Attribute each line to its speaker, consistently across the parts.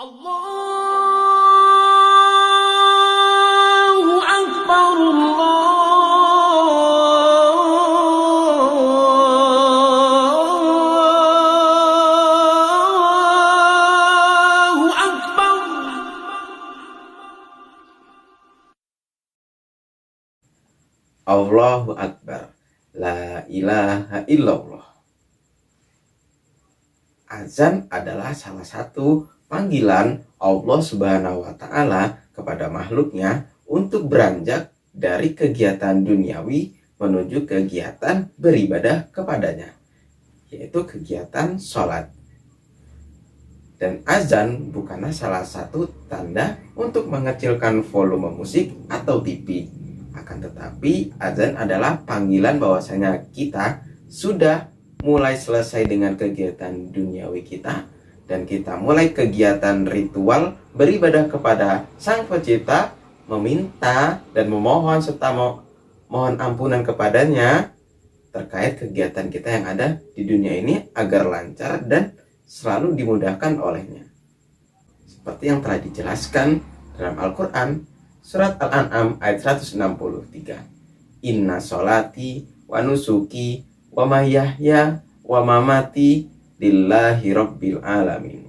Speaker 1: Allahu Akbar, Allahu Akbar.
Speaker 2: Allahu Akbar. La ilaha illallah. Azan adalah salah satu panggilan Allah Subhanahu wa Ta'ala kepada makhluknya untuk beranjak dari kegiatan duniawi menuju kegiatan beribadah kepadanya, yaitu kegiatan sholat. Dan azan bukanlah salah satu tanda untuk mengecilkan volume musik atau TV. Akan tetapi azan adalah panggilan bahwasanya kita sudah mulai selesai dengan kegiatan duniawi kita dan kita mulai kegiatan ritual beribadah kepada Sang Pencipta, meminta dan memohon serta mohon ampunan kepadanya terkait kegiatan kita yang ada di dunia ini agar lancar dan selalu dimudahkan olehnya. Seperti yang telah dijelaskan dalam Al-Quran Surat Al-An'am ayat 163. Inna sholati wa nusuki wa mahyaya wa mamati lillahi rabbil alamin.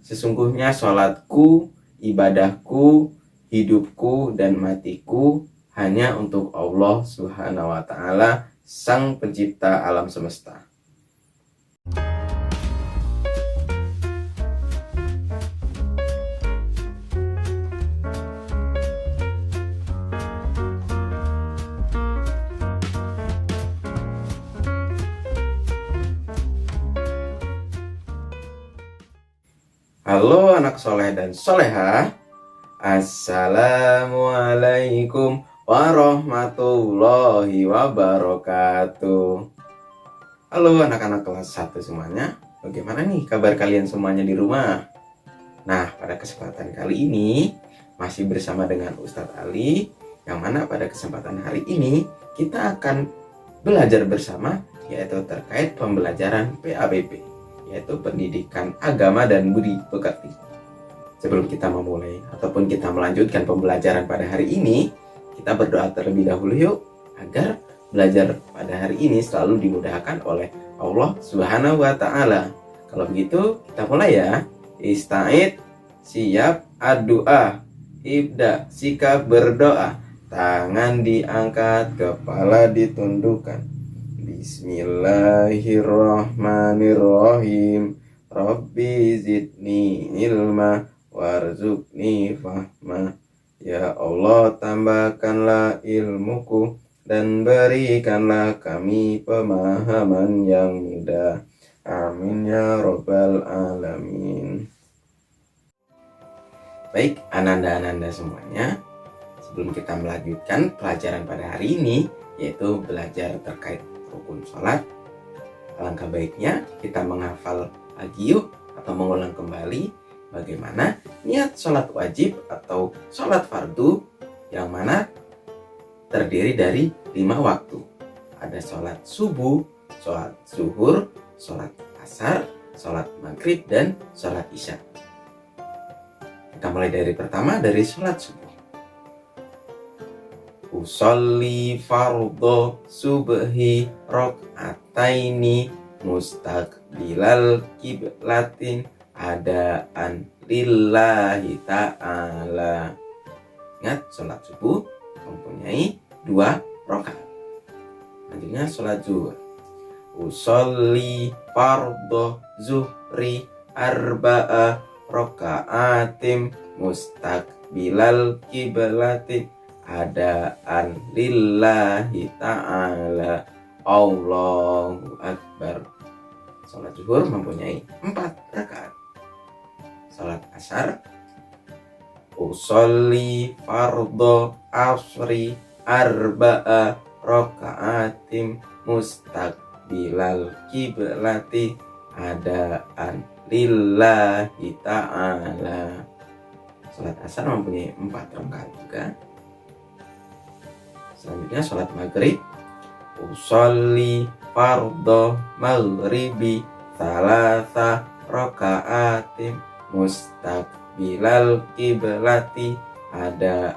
Speaker 2: Sesungguhnya sholatku, ibadahku, hidupku dan matiku hanya untuk Allah Subhanahu wa Ta'ala, Sang Pencipta alam semesta. Halo anak soleh dan soleha, Assalamualaikum warahmatullahi wabarakatuh. Halo anak-anak kelas 1 semuanya, bagaimana nih kabar kalian semuanya di rumah? Nah, pada kesempatan kali ini masih bersama dengan Ustadz Ali, yang mana pada kesempatan hari ini kita akan belajar bersama, yaitu terkait pembelajaran PABP, yaitu pendidikan agama dan budi pekerti. Sebelum kita memulai ataupun kita melanjutkan pembelajaran pada hari ini, kita berdoa terlebih dahulu yuk, agar belajar pada hari ini selalu dimudahkan oleh Allah Subhanahu wa Ta'ala. Kalau begitu kita mulai ya. Ista'id, siap, ad-doa, ibda, sikap berdoa, tangan diangkat, kepala ditundukkan. Bismillahirrahmanirrahim. Rabbi zidni ilma warzuqni fahma. Ya Allah, tambahkanlah ilmuku dan berikanlah kami pemahaman yang mudah. Amin ya rabbal alamin. Baik, ananda-ananda semuanya, sebelum kita melanjutkan pelajaran pada hari ini, yaitu belajar terkait rukun sholat, alangkah baiknya kita menghafal lagi yuk, atau mengulang kembali bagaimana niat sholat wajib atau sholat fardu, yang mana terdiri dari 5 waktu. Ada sholat subuh, sholat zuhur, sholat asar, sholat maghrib, dan sholat isya. Kita mulai dari pertama, dari sholat subuh. Usolli fardhu subhi rok'ataini mustaqbilal kiblatin adaan lillahi ta'ala. Ingat, sholat subuh mempunyai 2 rakaat. Selanjutnya sholat zuhur. Usolli fardhu zuhri arba'a roka'atim mustaqbilal kiblatin adaan lillahi ta'ala. Allahu Akbar. Salat zuhur mempunyai 4 rakaat. Salat asar. Usolli fardhu asri arba'a raka'atim mustaqbilal kiblati adaan lillahi ta'ala. Salat asar mempunyai 4 rakaat juga. Selanjutnya sholat maghrib. Usolli fardhu maghribi salasa raka'atim mustaqbilal kiblati ada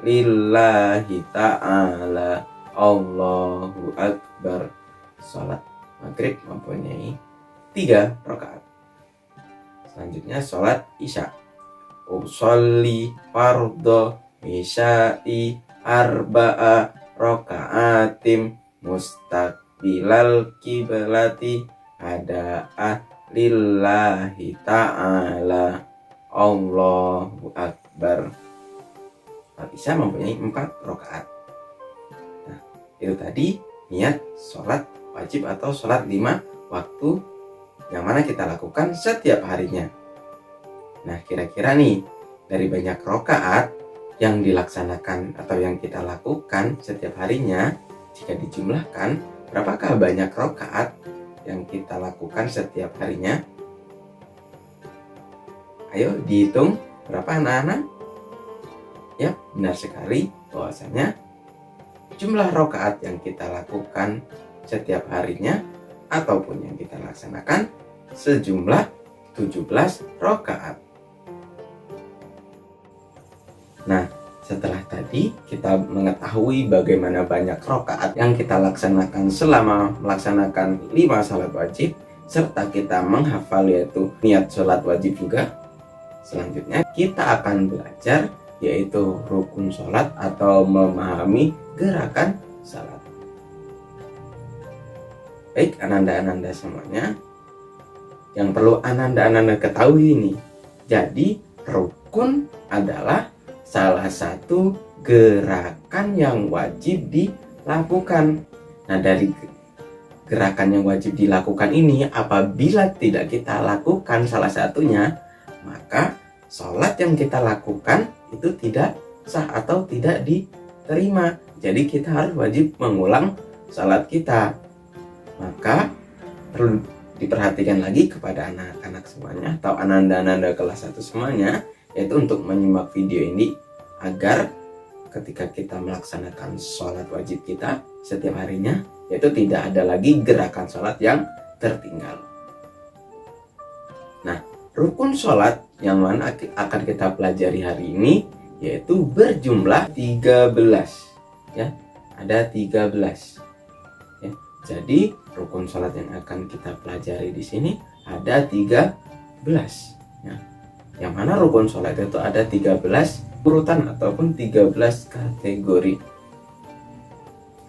Speaker 2: lillahi ta'ala. Allahu Akbar. Sholat maghrib mempunyai 3 rakaat. Selanjutnya sholat isya. Usolli fardhu isya'i arba'a raka'atim mustaqbilal kiblati ada'a lillahi ta'ala. Allahu Akbar. Sholat isya mempunyai 4 rakaat. Nah, itu tadi niat sholat wajib atau sholat 5 waktu yang mana kita lakukan setiap harinya. Nah, kira-kira nih dari banyak rakaat yang dilaksanakan atau yang kita lakukan setiap harinya, jika dijumlahkan, berapakah banyak rakaat yang kita lakukan setiap harinya? Ayo dihitung, berapa anak-anak? Ya, benar sekali bahwasanya jumlah rakaat yang kita lakukan setiap harinya ataupun yang kita laksanakan sejumlah 17 rakaat. Nah, setelah tadi kita mengetahui bagaimana banyak rakaat yang kita laksanakan selama melaksanakan 5 salat wajib, serta kita menghafal yaitu niat salat wajib juga. Selanjutnya kita akan belajar yaitu rukun salat atau memahami gerakan salat. Baik ananda-ananda semuanya, yang perlu ananda-ananda ketahui ini, jadi rukun adalah salah satu gerakan yang wajib dilakukan. Nah, dari gerakan yang wajib dilakukan ini, apabila tidak kita lakukan salah satunya, maka sholat yang kita lakukan itu tidak sah atau tidak diterima. Jadi kita harus wajib mengulang sholat kita. Maka perlu diperhatikan lagi kepada anak-anak semuanya atau ananda-ananda kelas 1 semuanya, yaitu untuk menyimak video ini agar ketika kita melaksanakan sholat wajib kita setiap harinya, yaitu tidak ada lagi gerakan sholat yang tertinggal. Nah, rukun sholat yang mana akan kita pelajari hari ini yaitu berjumlah 13, ya, ada 13. Ya, jadi rukun sholat yang akan kita pelajari di sini ada 13. Ya. Yang mana rukun sholat itu ada 13 urutan ataupun 13 kategori.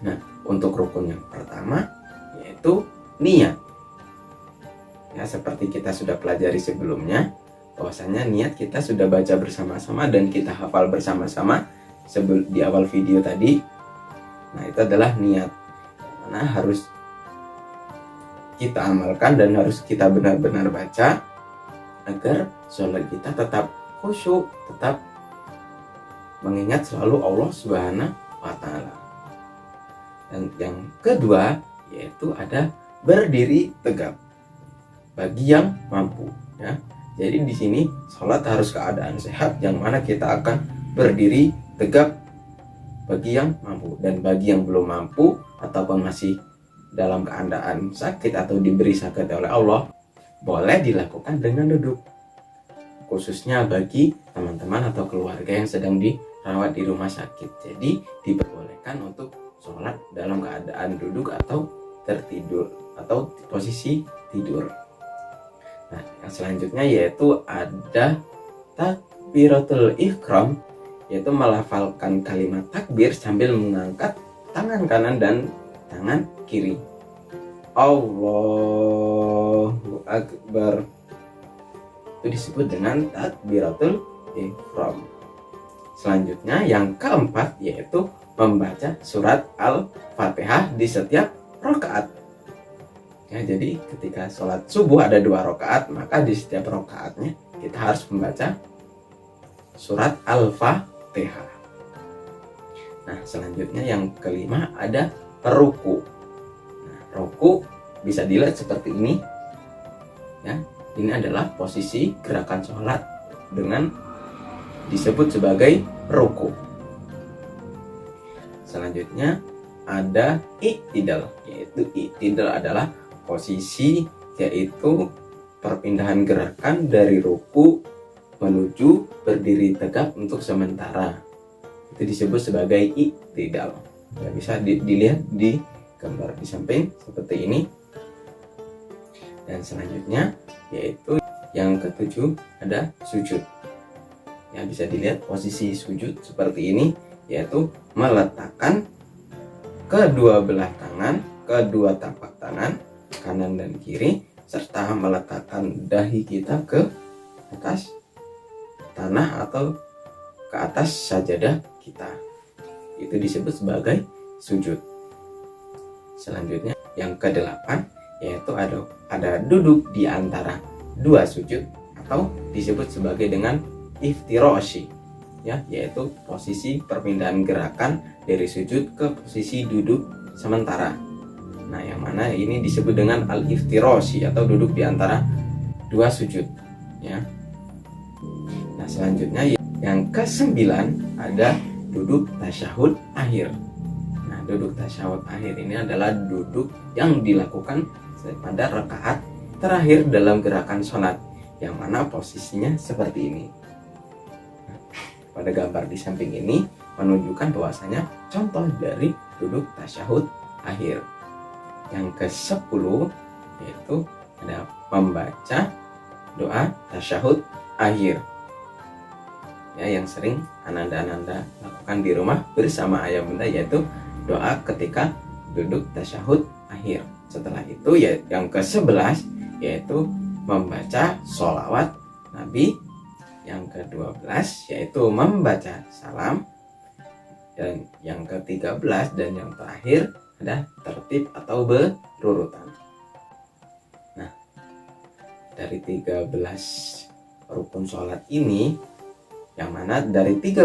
Speaker 2: Nah, untuk rukun yang pertama yaitu niat. Ya, seperti kita sudah pelajari sebelumnya, bahwasanya niat kita sudah baca bersama-sama dan kita hafal bersama-sama di awal video tadi. Nah, itu adalah niat, mana harus kita amalkan dan harus kita benar-benar baca agar sholat kita tetap khusyuk, tetap mengingat selalu Allah Subhanahu wa Ta'ala. Dan yang kedua yaitu ada berdiri tegap bagi yang mampu, ya. Jadi di sini sholat harus keadaan sehat, yang mana kita akan berdiri tegap bagi yang mampu, dan bagi yang belum mampu ataupun masih dalam keadaan sakit atau diberi sakit oleh Allah, boleh dilakukan dengan duduk. Khususnya bagi teman-teman atau keluarga yang sedang dirawat di rumah sakit. Jadi diperbolehkan untuk sholat dalam keadaan duduk atau tertidur atau posisi tidur. Nah, yang selanjutnya yaitu ada takbiratul ihram, yaitu melafalkan kalimat takbir sambil mengangkat tangan kanan dan tangan kiri. Allahu Akbar. Itu disebut dengan takbiratul ihram. Selanjutnya yang keempat yaitu membaca surat Al-Fatihah di setiap rakaat. Ya, jadi ketika sholat subuh ada 2 rakaat, maka di setiap rakaatnya kita harus membaca surat Al-Fatihah. Nah, selanjutnya yang kelima ada ruku. Nah, ruku bisa dilihat seperti ini. Ya, ini adalah posisi gerakan sholat dengan disebut sebagai ruku. Selanjutnya ada i'tidal, yaitu i'tidal adalah posisi yaitu perpindahan gerakan dari ruku menuju berdiri tegak untuk sementara. Itu disebut sebagai i'tidal. Ya, bisa dilihat di gambar di samping seperti ini. Dan selanjutnya yaitu yang ketujuh ada sujud. Ya, bisa dilihat posisi sujud seperti ini, yaitu meletakkan kedua belah tangan, kedua tapak tangan kanan dan kiri, serta meletakkan dahi kita ke atas tanah atau ke atas sajadah kita. Itu disebut sebagai sujud. Selanjutnya yang kedelapan yaitu ada duduk di antara dua sujud atau disebut sebagai dengan iftirashi, ya, yaitu posisi perpindahan gerakan dari sujud ke posisi duduk sementara. Nah, yang mana ini disebut dengan al-iftirashi atau duduk di antara dua sujud, ya. Nah, selanjutnya yang kesembilan ada duduk tasyahud akhir. Nah, duduk tasyahud akhir ini adalah duduk yang dilakukan pada rakaat terakhir dalam gerakan sholat, yang mana posisinya seperti ini. Nah, pada gambar di samping ini menunjukkan bahwasanya contoh dari duduk tasyahud akhir. Yang ke-10 yaitu ada membaca doa tasyahud akhir, ya, yang sering ananda-ananda lakukan di rumah bersama ayah bunda, yaitu doa ketika duduk tasyahud akhir. Setelah itu ya yang ke-11 yaitu membaca sholawat Nabi. Yang ke-12 yaitu membaca salam. Dan yang ke-13 dan yang terakhir ada tertib atau berurutan. Nah, dari 13 rukun sholat ini, yang mana dari 13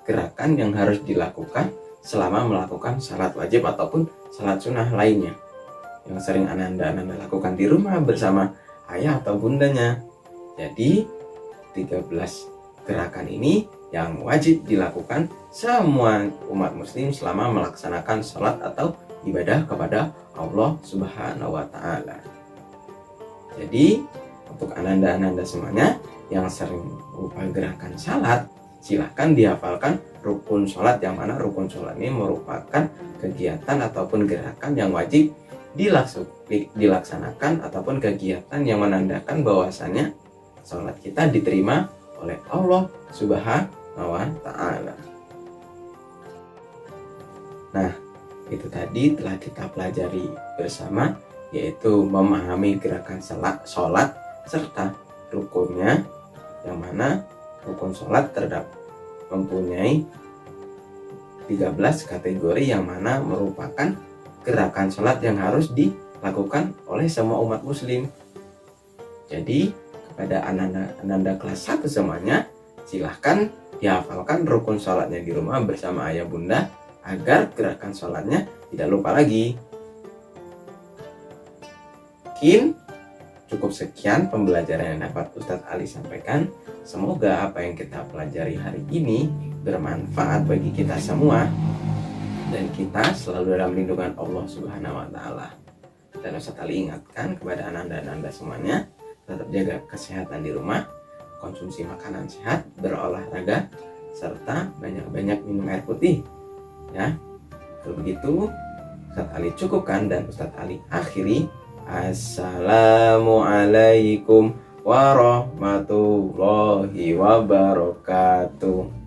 Speaker 2: gerakan yang harus dilakukan selama melakukan salat wajib ataupun salat sunnah lainnya yang sering ananda-ananda lakukan di rumah bersama ayah atau bundanya. Jadi 13 gerakan ini yang wajib dilakukan semua umat muslim selama melaksanakan salat atau ibadah kepada Allah Subhanahu wa Ta'ala. Jadi untuk ananda-ananda semuanya yang sering berupa gerakan salat, silahkan dihafalkan rukun sholat, yang mana rukun sholat ini merupakan kegiatan ataupun gerakan yang wajib dilaksanakan ataupun kegiatan yang menandakan bahwasannya sholat kita diterima oleh Allah Subhanahu wa Ta'ala. Nah, itu tadi telah kita pelajari bersama, yaitu memahami gerakan sholat serta rukunnya, yang mana rukun sholat mempunyai 13 kategori, yang mana merupakan gerakan sholat yang harus dilakukan oleh semua umat muslim. Jadi kepada ananda kelas 1 semuanya, silahkan dihafalkan rukun sholatnya di rumah bersama ayah bunda agar gerakan sholatnya tidak lupa lagi. Mungkin cukup sekian pembelajaran yang dapat Ustadz Ali sampaikan. Semoga apa yang kita pelajari hari ini bermanfaat bagi kita semua, dan kita selalu dalam lindungan Allah Subhanahu wa Ta'ala. Dan Ustadz Ali ingatkan kepada ananda-ananda semuanya, tetap jaga kesehatan di rumah, konsumsi makanan sehat, berolahraga, serta banyak-banyak minum air putih, ya. Kalau begitu Ustadz Ali cukupkan dan Ustadz Ali akhiri. Assalamualaikum warahmatullahi wabarakatuh.